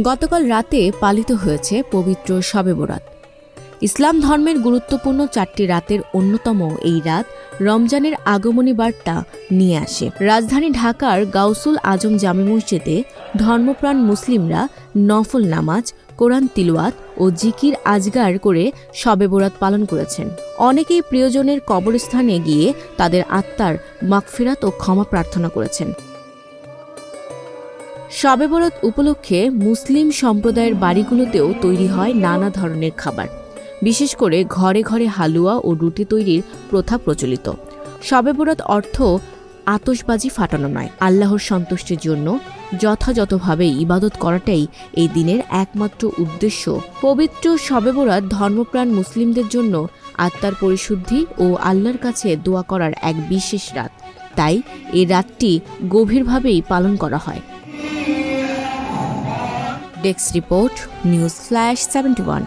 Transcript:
গতকাল রাতে পালিত হয়েছে পবিত্র শবে বরাত। ইসলাম ধর্মের গুরুত্বপূর্ণ 4টি রাতের অন্যতম এই রাত রমজানের আগমনী বার্তা নিয়ে আসে। রাজধানী ঢাকার গাউসুল আজম জামে মসজিদে ধর্মপ্রাণ মুসলিমরা নফল নামাজ, কোরআন তিলাওয়াত ও জিকির আজগার করে শবে বরাত পালন করেছেন। অনেকেই প্রিয়জনের কবরস্থানে গিয়ে তাদের আত্মার মাগফিরাত ও ক্ষমা প্রার্থনা করেছেন। শবে বরাত উপলক্ষে মুসলিম সম্প্রদায়ের বাড়িগুলোতেও তৈরি হয় নানা ধরনের খাবার। বিশেষ করে ঘরে ঘরে হালুয়া ও রুটি তৈরির প্রথা প্রচলিত। শবে বরাত অর্থ আতশবাজি ফাটানো নয়, আল্লাহর সন্তুষ্টির জন্য যথাযথভাবে ইবাদত করাটাই এই দিনের একমাত্র উদ্দেশ্য। পবিত্র শবে বরাত ধর্মপ্রাণ মুসলিমদের জন্য আত্মার পরিশুদ্ধি ও আল্লাহর কাছে দোয়া করার এক বিশেষ রাত। তাই এই রাতটি গভীরভাবেই পালন করা হয়। Desk report, news flash 71।